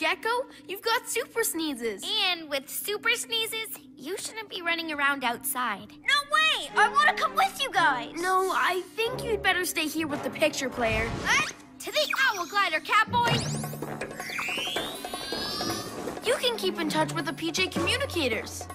Gekko, you've got super sneezes. And with super sneezes, you shouldn't be running around outside. No way! I want to come with you guys. No, I think you'd better stay here with the picture player. To the owl glider, catboy! You can keep in touch with the PJ communicators.